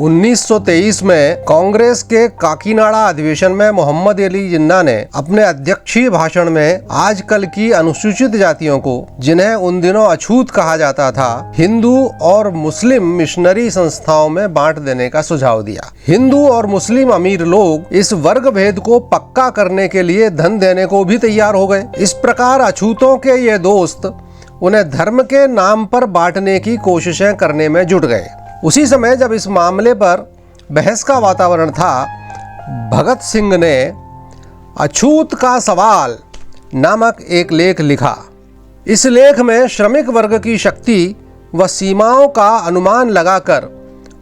1923 में कांग्रेस के काकीनाडा अधिवेशन में मोहम्मद अली जिन्ना ने अपने अध्यक्षीय भाषण में आजकल की अनुसूचित जातियों को, जिन्हें उन दिनों अछूत कहा जाता था, हिंदू और मुस्लिम मिशनरी संस्थाओं में बांट देने का सुझाव दिया। हिंदू और मुस्लिम अमीर लोग इस वर्ग भेद को पक्का करने के लिए धन देने को भी तैयार हो गए। इस प्रकार अछूतों के ये दोस्त उन्हें धर्म के नाम पर बांटने की कोशिशें करने में जुट गए। उसी समय जब इस मामले पर बहस का वातावरण था, भगत सिंह ने अछूत का सवाल नामक एक लेख लिखा। इस लेख में श्रमिक वर्ग की शक्ति व सीमाओं का अनुमान लगाकर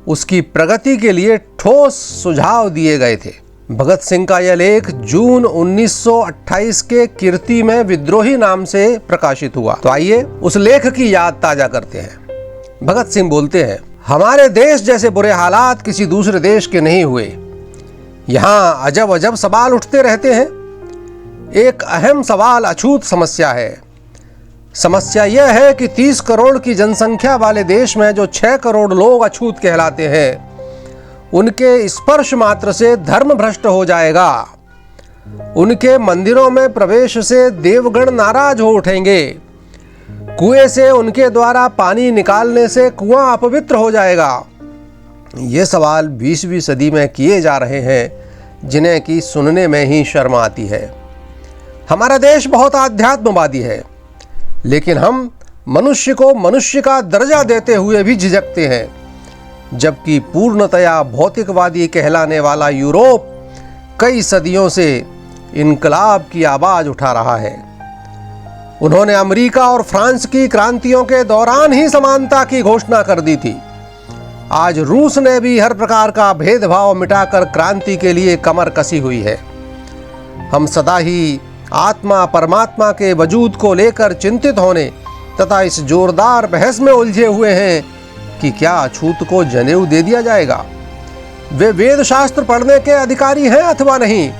उसकी प्रगति के लिए ठोस सुझाव दिए गए थे। भगत सिंह का यह लेख जून 1928 के कीर्ति में विद्रोही नाम से प्रकाशित हुआ। तो आइए उस लेख की याद ताजा करते हैं। भगत सिंह बोलते हैं, हमारे देश जैसे बुरे हालात किसी दूसरे देश के नहीं हुए। यहाँ अजब अजब सवाल उठते रहते हैं। एक अहम सवाल अछूत समस्या है। समस्या यह है कि 30 करोड़ की जनसंख्या वाले देश में जो 6 करोड़ लोग अछूत कहलाते हैं, उनके स्पर्श मात्र से धर्म भ्रष्ट हो जाएगा। उनके मंदिरों में प्रवेश से देवगण नाराज हो उठेंगे। कुएं से उनके द्वारा पानी निकालने से कुआं अपवित्र हो जाएगा। ये सवाल 20वीं सदी में किए जा रहे हैं, जिन्हें कि सुनने में ही शर्म आती है। हमारा देश बहुत आध्यात्मवादी है, लेकिन हम मनुष्य को मनुष्य का दर्जा देते हुए भी झिझकते हैं, जबकि पूर्णतया भौतिकवादी कहलाने वाला यूरोप कई सदियों से इनकलाब की आवाज उठा रहा है। उन्होंने अमेरिका और फ्रांस की क्रांतियों के दौरान ही समानता की घोषणा कर दी थी। आज रूस ने भी हर प्रकार का भेदभाव मिटाकर क्रांति के लिए कमर कसी हुई है। हम सदा ही आत्मा परमात्मा के वजूद को लेकर चिंतित होने तथा इस जोरदार बहस में उलझे हुए हैं कि क्या अछूत को जनेऊ दे दिया जाएगा। वे वेद शास्त्र पढ़ने के अधिकारी हैं अथवा नहीं।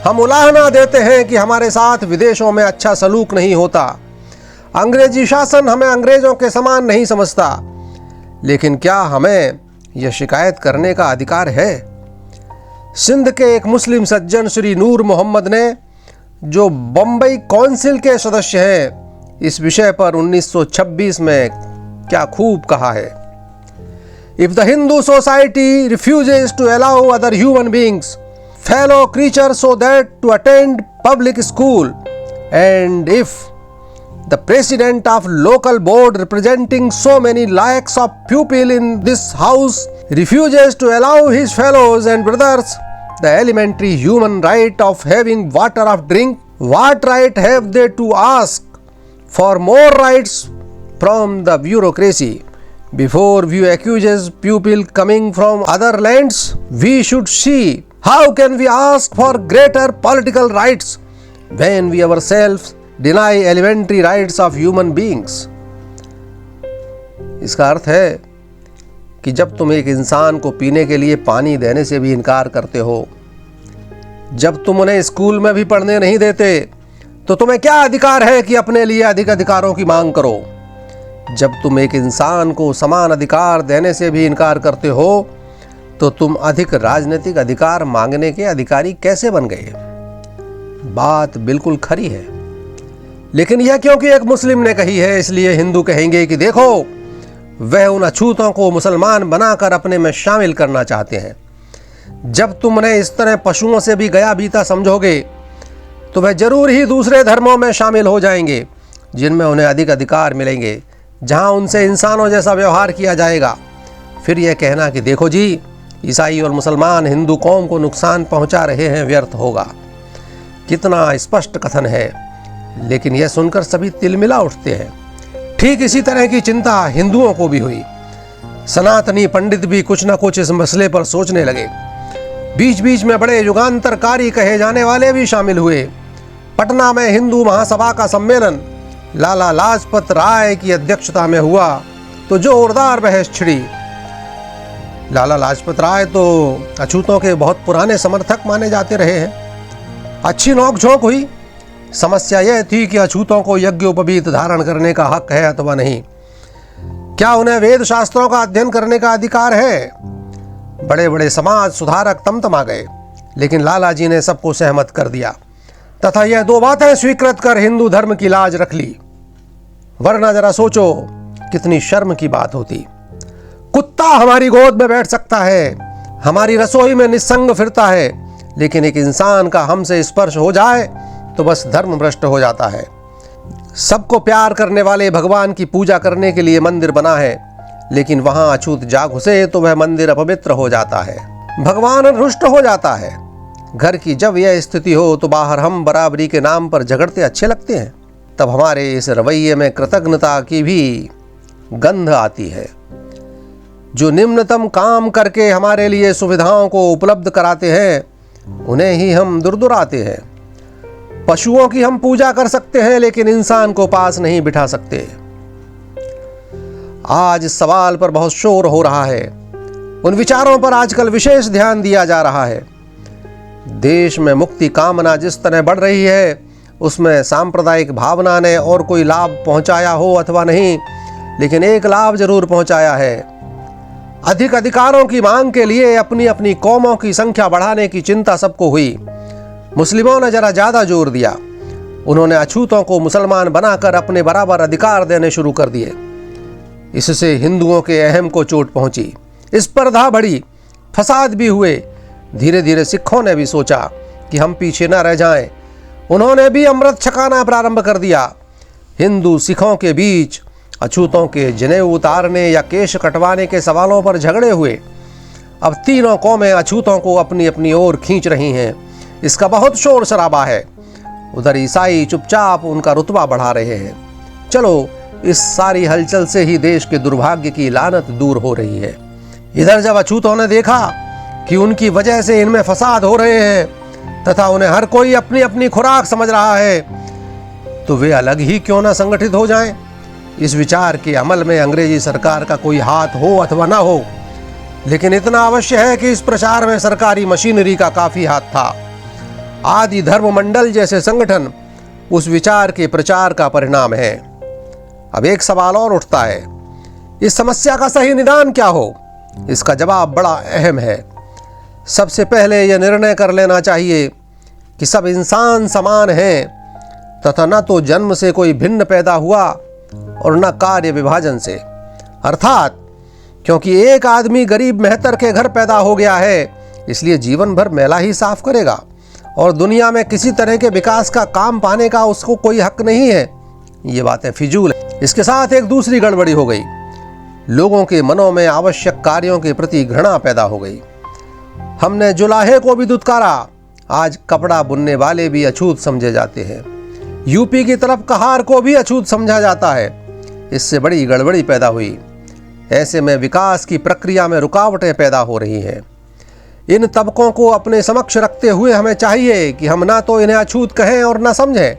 हम उलाहना देते हैं कि हमारे साथ विदेशों में अच्छा सलूक नहीं होता। अंग्रेजी शासन हमें अंग्रेजों के समान नहीं समझता। लेकिन क्या हमें यह शिकायत करने का अधिकार है? सिंध के एक मुस्लिम सज्जन श्री नूर मोहम्मद ने, जो बम्बई काउंसिल के सदस्य हैं, इस विषय पर 1926 में क्या खूब कहा है। If the Hindu society refuses to allow other human beings fellow creatures so that to attend public school, and if the president of local board representing so many lakhs of pupil in this house refuses to allow his fellows and brothers the elementary human right of having water of drink, what right have they to ask for more rights from the bureaucracy? Before we accuse pupil coming from other lands, we should see how can we ask for greater political rights when we ourselves deny elementary rights of human beings? इसका अर्थ है कि जब तुम एक इंसान को पीने के लिए पानी देने से भी इनकार करते हो, जब तुम उन्हें स्कूल में भी पढ़ने नहीं देते, तो तुम्हें क्या अधिकार है कि अपने लिए अधिक अधिकारों की मांग करो। जब तुम एक इंसान को समान अधिकार देने से भी इनकार करते हो, तो तुम अधिक राजनीतिक अधिकार मांगने के अधिकारी कैसे बन गए? बात बिल्कुल खरी है। लेकिन यह क्योंकि एक मुस्लिम ने कही है, इसलिए हिंदू कहेंगे कि देखो, वह उन अछूतों को मुसलमान बनाकर अपने में शामिल करना चाहते हैं। जब तुम उन्हें इस तरह पशुओं से भी गया बीता समझोगे, तो वह जरूर ही दूसरे धर्मों में शामिल हो जाएंगे, जिनमें उन्हें अधिक अधिकार मिलेंगे, जहां उनसे इंसानों जैसा व्यवहार किया जाएगा। फिर यह कहना कि देखो जी, ईसाई और मुसलमान हिंदू कौम को नुकसान पहुंचा रहे हैं, व्यर्थ होगा। कितना स्पष्ट कथन है, लेकिन यह सुनकर सभी तिलमिला उठते हैं। ठीक इसी तरह की चिंता हिंदुओं को भी हुई। सनातनी पंडित भी कुछ न कुछ इस मसले पर सोचने लगे। बीच बीच में बड़े युगांतरकारी कहे जाने वाले भी शामिल हुए। पटना में हिंदू महासभा का सम्मेलन लाला लाजपत राय की अध्यक्षता में हुआ तो जोरदार बहस छिड़ी। लाला लाजपत राय तो अछूतों के बहुत पुराने समर्थक माने जाते रहे हैं। अच्छी नोकझोंक हुई। समस्या यह थी कि अछूतों को यज्ञोपवीत धारण करने का हक है अथवा नहीं। क्या उन्हें वेद शास्त्रों का अध्ययन करने का अधिकार है? बड़े बड़े समाज सुधारक तमतमा गए, लेकिन लाला जी ने सबको सहमत कर दिया तथा यह 2 बातें स्वीकृत कर हिंदू धर्म की लाज रख ली। वरना जरा सोचो कितनी शर्म की बात होती। कुत्ता हमारी गोद में बैठ सकता है, हमारी रसोई में निस्संग फिरता है, लेकिन एक इंसान का हमसे स्पर्श हो जाए तो बस धर्म भ्रष्ट हो जाता है। सबको प्यार करने वाले भगवान की पूजा करने के लिए मंदिर बना है, लेकिन वहां अछूत जा घुसे तो वह मंदिर अपवित्र हो जाता है, भगवान रुष्ट हो जाता है। घर की जब यह स्थिति हो तो बाहर हम बराबरी के नाम पर झगड़ते अच्छे लगते हैं। तब हमारे इस रवैये में कृतज्ञता की भी गंध आती है। जो निम्नतम काम करके हमारे लिए सुविधाओं को उपलब्ध कराते हैं उन्हें ही हम दुरदुराते हैं। पशुओं की हम पूजा कर सकते हैं, लेकिन इंसान को पास नहीं बिठा सकते। आज इस सवाल पर बहुत शोर हो रहा है। उन विचारों पर आजकल विशेष ध्यान दिया जा रहा है। देश में मुक्ति कामना जिस तरह बढ़ रही है, उसमें सांप्रदायिक भावना ने और कोई लाभ पहुंचाया हो अथवा नहीं, लेकिन एक लाभ जरूर पहुंचाया है। अधिक अधिकारों की मांग के लिए अपनी अपनी कौमों की संख्या बढ़ाने की चिंता सबको हुई। मुस्लिमों ने जरा ज्यादा जोर दिया। उन्होंने अछूतों को मुसलमान बनाकर अपने बराबर अधिकार देने शुरू कर दिए। इससे हिंदुओं के अहम को चोट पहुंची, स्पर्धा बढ़ी, फसाद भी हुए। धीरे धीरे सिखों ने भी सोचा कि हम पीछे न रह जाएं। उन्होंने भी अमृत छकाना प्रारंभ कर दिया। हिंदू सिखों के बीच अछूतों के जनेऊ उतारने या केश कटवाने के सवालों पर झगड़े हुए। अब तीनों कौमें अछूतों को अपनी अपनी ओर खींच रही हैं। इसका बहुत शोर शराबा है। उधर ईसाई चुपचाप उनका रुतबा बढ़ा रहे हैं। चलो, इस सारी हलचल से ही देश के दुर्भाग्य की लानत दूर हो रही है। इधर जब अछूतों ने देखा कि उनकी वजह से इनमें फसाद हो रहे हैं तथा उन्हें हर कोई अपनी अपनी खुराक समझ रहा है, तो वे अलग ही क्यों न संगठित हो जाएं। इस विचार के अमल में अंग्रेजी सरकार का कोई हाथ हो अथवा ना हो, लेकिन इतना अवश्य है कि इस प्रचार में सरकारी मशीनरी का काफी हाथ था। आदि धर्म मंडल जैसे संगठन उस विचार के प्रचार का परिणाम है। अब एक सवाल और उठता है, इस समस्या का सही निदान क्या हो? इसका जवाब बड़ा अहम है। सबसे पहले यह निर्णय कर लेना चाहिए कि सब इंसान समान हैं तथा न तो जन्म से कोई भिन्न पैदा हुआ और न कार्य विभाजन से। अर्थात क्योंकि एक आदमी गरीब मेहतर के घर पैदा हो गया है, इसलिए जीवन भर मैला ही साफ करेगा और दुनिया में किसी तरह के विकास का काम पाने का उसको कोई हक नहीं है। ये बातें फिजूल है। इसके साथ एक दूसरी गड़बड़ी हो गई। लोगों के मनों में आवश्यक कार्यों के प्रति घृणा पैदा हो गई। हमने जुलाहे को भी दुत्कारा। आज कपड़ा बुनने वाले भी अछूत समझे जाते हैं। यूपी की तरफ कहार को भी अछूत समझा जाता है। इससे बड़ी गड़बड़ी पैदा हुई। ऐसे में विकास की प्रक्रिया में रुकावटें पैदा हो रही हैं। इन तबकों को अपने समक्ष रखते हुए हमें चाहिए कि हम ना तो इन्हें अछूत कहें और ना समझें,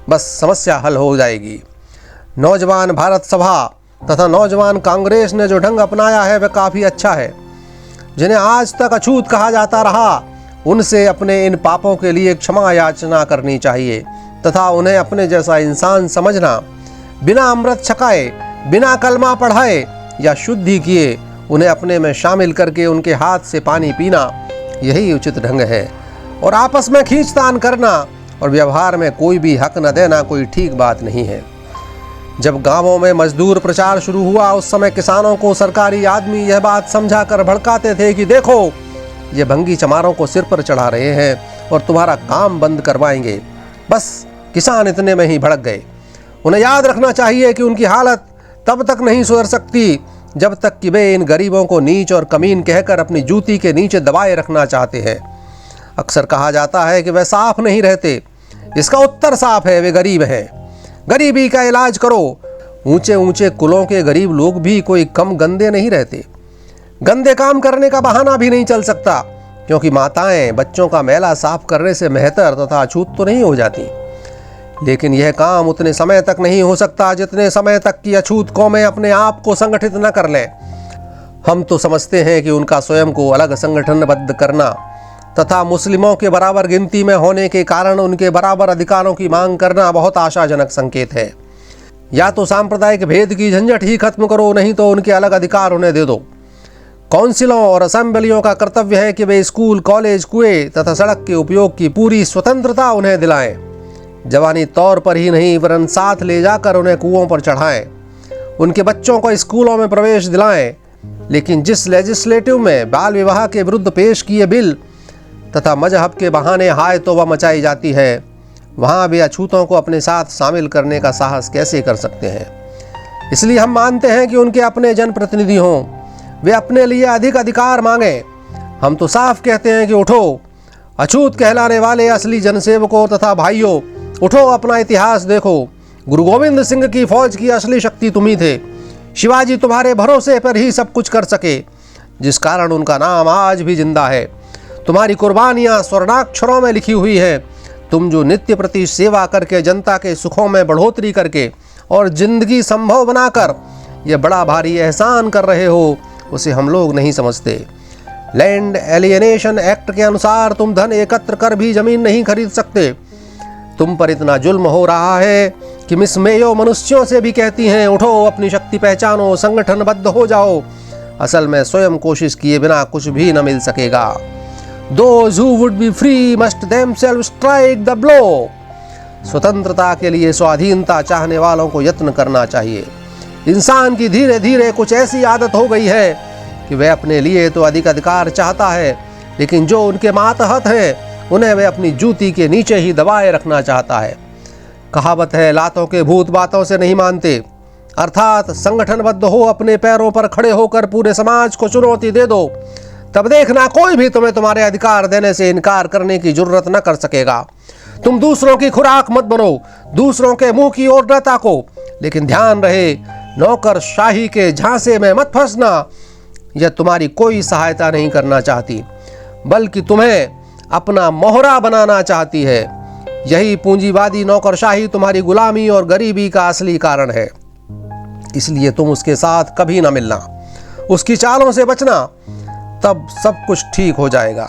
बस समस्या हल हो जाएगी। नौजवान भारत सभा तथा नौजवान कांग्रेस ने जो ढंग अपनाया है वह काफ़ी अच्छा है। जिन्हें आज तक अछूत कहा जाता रहा, उनसे अपने इन पापों के लिए क्षमा याचना करनी चाहिए तथा उन्हें अपने जैसा इंसान समझना, बिना अमृत छकाए, बिना कलमा पढ़ाए या शुद्धि किए उन्हें अपने में शामिल करके उनके हाथ से पानी पीना, यही उचित ढंग है। और आपस में खींचतान करना और व्यवहार में कोई भी हक न देना कोई ठीक बात नहीं है। जब गांवों में मजदूर प्रचार शुरू हुआ, उस समय किसानों को सरकारी आदमी यह बात समझा कर भड़काते थे कि देखो, ये भंगी चमारों को सिर पर चढ़ा रहे हैं और तुम्हारा काम बंद करवाएंगे। बस किसान इतने में ही भड़क गए। उन्हें याद रखना चाहिए कि उनकी हालत तब तक नहीं सुधर सकती जब तक कि वे इन गरीबों को नीच और कमीन कहकर अपनी जूती के नीचे दबाए रखना चाहते हैं। अक्सर कहा जाता है कि वे साफ नहीं रहते। इसका उत्तर साफ है, वे गरीब हैं। गरीबी का इलाज करो। ऊंचे ऊंचे कुलों के गरीब लोग भी कोई कम गंदे नहीं रहते। गंदे काम करने का बहाना भी नहीं चल सकता, क्योंकि माताएं बच्चों का मैला साफ करने से मेहतर तथा अछूत तो नहीं हो जाती। लेकिन यह काम उतने समय तक नहीं हो सकता जितने समय तक कि अछूत कौमें अपने आप को संगठित न कर लें। हम तो समझते हैं कि उनका स्वयं को अलग संगठनबद्ध करना तथा मुस्लिमों के बराबर गिनती में होने के कारण उनके बराबर अधिकारों की मांग करना बहुत आशाजनक संकेत है। या तो सांप्रदायिक भेद की झंझट ही खत्म करो, नहीं तो उनके अलग अधिकार उन्हें दे दो। काउंसिलों और असेंबलियों का कर्तव्य है कि वे स्कूल, कॉलेज, कुएं तथा सड़क के उपयोग की पूरी स्वतंत्रता उन्हें दिलाएं। जवानी तौर पर ही नहीं वरन साथ ले जाकर उन्हें कुओं पर चढ़ाएं। उनके बच्चों को स्कूलों में प्रवेश दिलाएं। लेकिन जिस लेजिस्लेटिव में बाल विवाह के विरुद्ध पेश किए बिल तथा मजहब के बहाने हाय तौबा मचाई जाती है, वहाँ वे अछूतों को अपने साथ शामिल करने का साहस कैसे कर सकते हैं। इसलिए हम मानते हैं कि उनके अपने जनप्रतिनिधि हों, वे अपने लिए अधिक अधिकार मांगें। हम तो साफ कहते हैं कि उठो, अछूत कहलाने वाले असली जनसेवकों तथा भाइयों, उठो, अपना इतिहास देखो। गुरु गोविंद सिंह की फौज की असली शक्ति तुम ही थे। शिवाजी तुम्हारे भरोसे पर ही सब कुछ कर सके, जिस कारण उनका नाम आज भी जिंदा है। तुम्हारी कुर्बानियां स्वर्णाक्षरों में लिखी हुई है। तुम जो नित्य प्रति सेवा करके, जनता के सुखों में बढ़ोतरी करके और जिंदगी संभव बनाकर यह बड़ा भारी एहसान कर रहे हो, उसे हम लोग नहीं समझते। लैंड एलियनेशन एक्ट के अनुसार तुम धन एकत्र कर भी जमीन नहीं खरीद सकते। तुम पर इतना जुल्म हो रहा है कि मिस मेयो मनुष्यों से भी कहती हैं, उठो, अपनी शक्ति पहचानो, संगठनबद्ध हो जाओ। असल में स्वयं कोशिश किए बिना कुछ भी न मिल सकेगा। Those who would be free must themselves strike the blow। स्वतंत्रता के लिए स्वाधीनता चाहने वालों को यत्न करना चाहिए। इंसान की धीरे धीरे कुछ ऐसी आदत हो गई है कि वह अपने लिए तो अधिक अधिकार चाहता है, लेकिन जो उनके मातहत हैं उन्हें वह अपनी जूती के नीचे ही दबाए रखना चाहता है। कहावत है, लातों के भूत बातों से नहीं मानते। अर्थात संगठनबद्ध हो, अपने पैरों पर खड़े होकर पूरे समाज को चुनौती दे दो, तब देखना कोई भी तुम्हें तुम्हारे अधिकार देने से इनकार करने की जुर्रत न कर सकेगा। तुम दूसरों की खुराक मत बनो, दूसरों के मुंह की ओर न ताको, लेकिन ध्यान रहे, नौकरशाही के झांसे में मत फंसना। यह तुम्हारी कोई सहायता नहीं करना चाहती, बल्कि तुम्हें अपना मोहरा बनाना चाहती है। यही पूंजीवादी नौकरशाही तुम्हारी गुलामी और गरीबी का असली कारण है। इसलिए तुम उसके साथ कभी ना मिलना, उसकी चालों से बचना, तब सब कुछ ठीक हो जाएगा।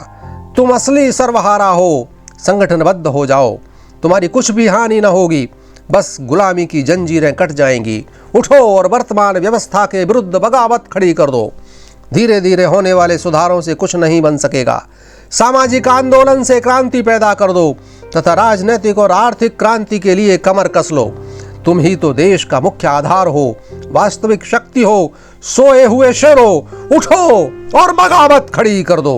तुम असली सर्वहारा हो, संगठनबद्ध हो जाओ, तुम्हारी कुछ भी हानि ना होगी, बस गुलामी की जंजीरें कट जाएंगी। उठो और वर्तमान व्यवस्था के विरुद्ध बगावत खड़ी कर दो। धीरे धीरे होने वाले सुधारों से कुछ नहीं बन सकेगा। सामाजिक आंदोलन से क्रांति पैदा कर दो तथा राजनीतिक और आर्थिक क्रांति के लिए कमर कस लो। तुम ही तो देश का मुख्य आधार हो, वास्तविक शक्ति हो। सोए हुए शेरों, उठो और बगावत खड़ी कर दो।